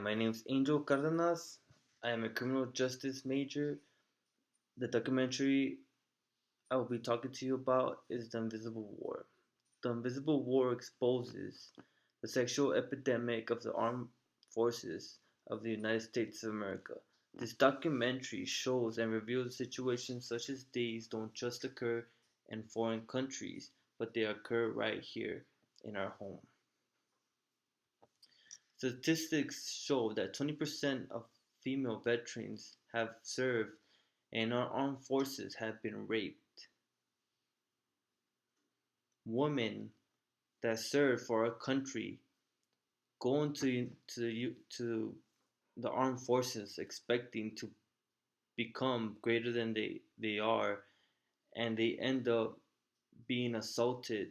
My name is Angel Cardenas. I am a criminal justice major. The documentary I will be talking to you about is The Invisible War. The Invisible War exposes the sexual epidemic of the armed forces of the United States of America. This documentary shows and reveals situations such as these don't just occur in foreign countries, but they occur right here in our home. Statistics show that 20% of female veterans have served and our armed forces have been raped. Women that serve for our country go to the armed forces expecting to become greater than they are, and they end up being assaulted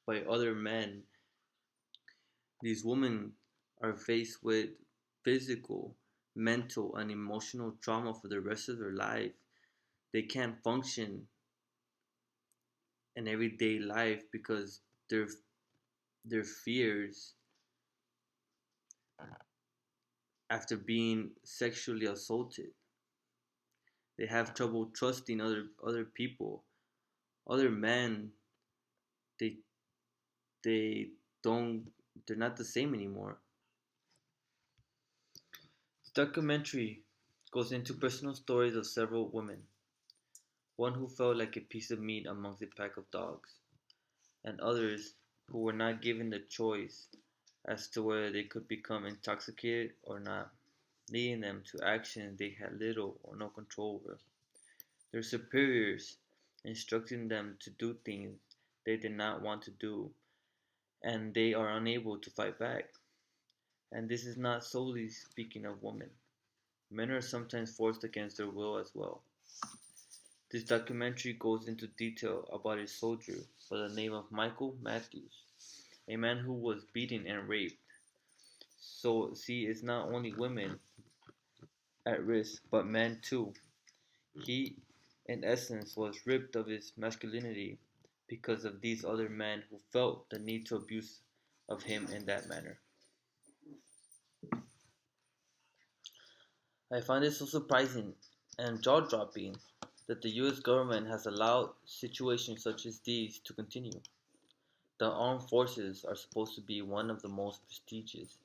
by other men. These women are faced with physical, mental, and emotional trauma for the rest of their life. They can't function in everyday life because their fears after being sexually assaulted. They have trouble trusting other people, other men. They they don't they're not the same anymore. The documentary goes into personal stories of several women. One who felt like a piece of meat amongst a pack of dogs, and others who were not given the choice as to whether they could become intoxicated or not, leading them to actions they had little or no control over. Their superiors instructing them to do things they did not want to do, and they are unable to fight back. And this is not solely speaking of women. Men are sometimes forced against their will as well. This documentary goes into detail about a soldier by the name of Michael Matthews, a man who was beaten and raped. So, see, it's not only women at risk, but men too. He, in essence, was ripped of his masculinity because of these other men who felt the need to abuse of him in that manner. I find it so surprising and jaw-dropping that the US government has allowed situations such as these to continue. The armed forces are supposed to be one of the most prestigious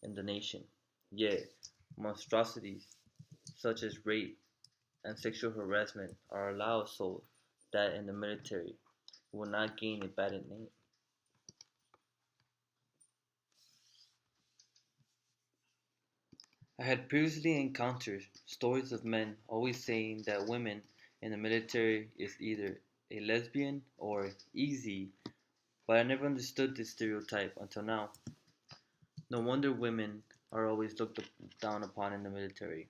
in the nation, yet monstrosities such as rape and sexual harassment are allowed so that in the military will not gain a bad name. I had previously encountered stories of men always saying that women in the military is either a lesbian or easy, but I never understood this stereotype until now. No wonder women are always looked down upon in the military.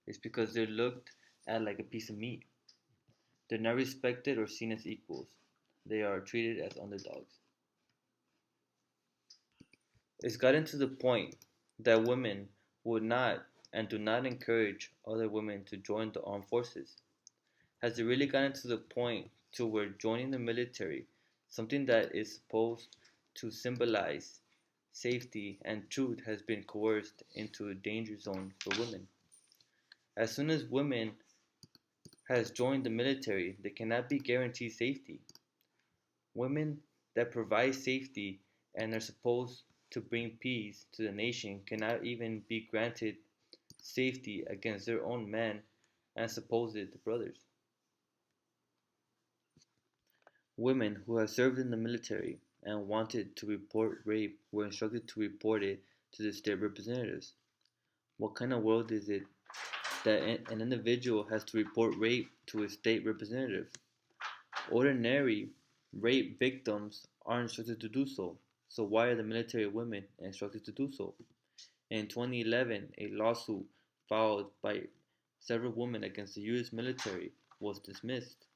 It's because they're looked at like a piece of meat. They're not respected or seen as equals. They are treated as underdogs. It's gotten to the point that women would not and do not encourage other women to join the armed forces. Has it really gotten to the point to where joining the military, something that is supposed to symbolize safety and truth, has been coerced into a danger zone for women? As soon as women has joined the military, they cannot be guaranteed safety. Women that provide safety and are supposed to bring peace to the nation cannot even be granted safety against their own men and supposed brothers. Women who have served in the military and wanted to report rape were instructed to report it to the state representatives. What kind of world is it that an individual has to report rape to a state representative? Ordinary rape victims are instructed to do so, so why are the military women instructed to do so? In 2011, a lawsuit filed by several women against the US military was dismissed.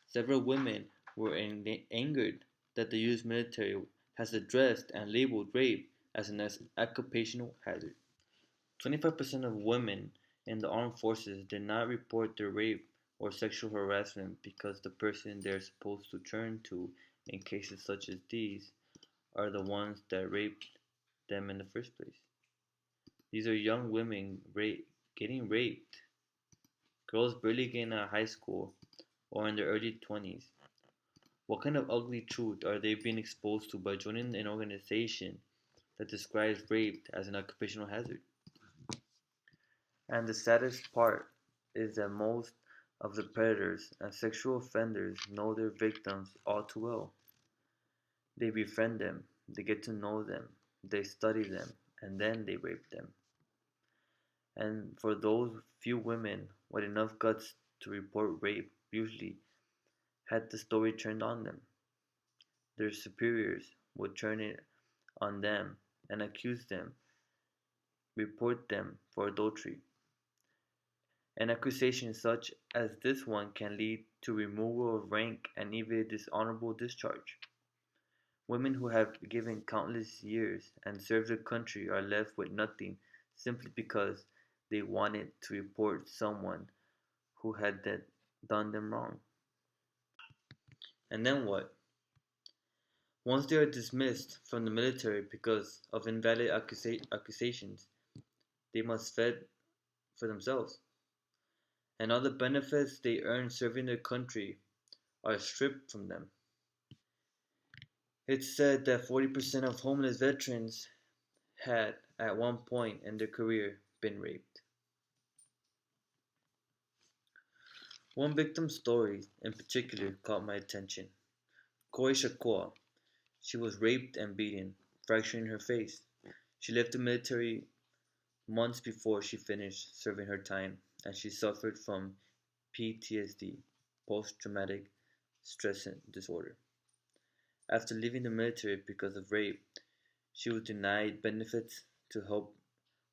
Several women were angered that the US military has addressed and labeled rape as an occupational hazard. 25% of women in the armed forces did not report their rape or sexual harassment because the person they're supposed to turn to in cases such as these are the ones that raped them in the first place. These are young women getting raped. Girls barely getting out of high school or in their early 20s. What kind of ugly truth are they being exposed to by joining an organization that describes rape as an occupational hazard? And the saddest part is that most of the predators and sexual offenders know their victims all too well. They befriend them, they get to know them, they study them, and then they rape them. And for those few women with enough guts to report rape, usually had the story turned on them, their superiors would turn it on them and accuse them, report them for adultery. An accusation such as this one can lead to removal of rank and even dishonorable discharge. Women who have given countless years and served their country are left with nothing simply because they wanted to report someone who had done them wrong. And then what? Once they are dismissed from the military because of invalid accusations, they must fend for themselves. And all the benefits they earn serving their country are stripped from them. It's said that 40% of homeless veterans had, at one point in their career, been raped. One victim's story in particular caught my attention. Koi Shakwa. She was raped and beaten, fracturing her face. She left the military months before she finished serving her time, and she suffered from PTSD, post-traumatic stress disorder. After leaving the military because of rape, she was denied benefits to help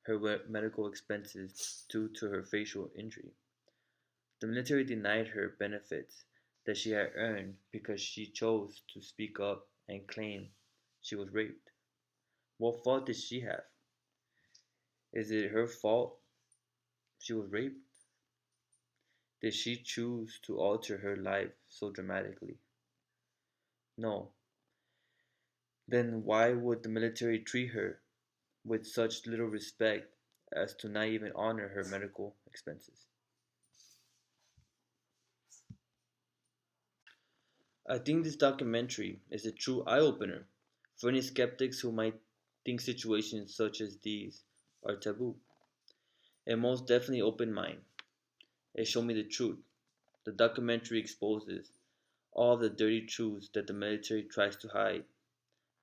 her medical expenses due to her facial injury. The military denied her benefits that she had earned because she chose to speak up and claim she was raped. What fault did she have? Is it her fault she was raped? Did she choose to alter her life so dramatically? No. Then why would the military treat her with such little respect as to not even honor her medical expenses? I think this documentary is a true eye opener for any skeptics who might think situations such as these are taboo. It most definitely opened mine. It showed me the truth. The documentary exposes all of the dirty truths that the military tries to hide,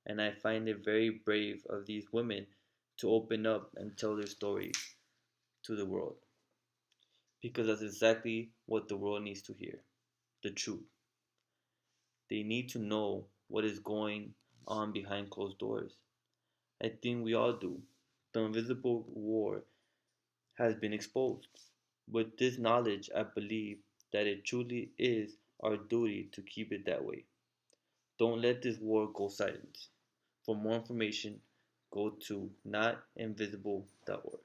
and I find it very brave of these women to open up and tell their stories to the world. Because that's exactly what the world needs to hear, the truth. They need to know what is going on behind closed doors. I think we all do. The invisible war has been exposed. With this knowledge, I believe that it truly is our duty to keep it that way. Don't let this war go silent. For more information, go to notinvisible.org.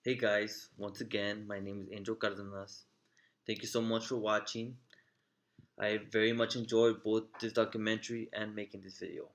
Hey guys, once again, my name is Angel Cardenas. Thank you so much for watching. I very much enjoyed both this documentary and making this video.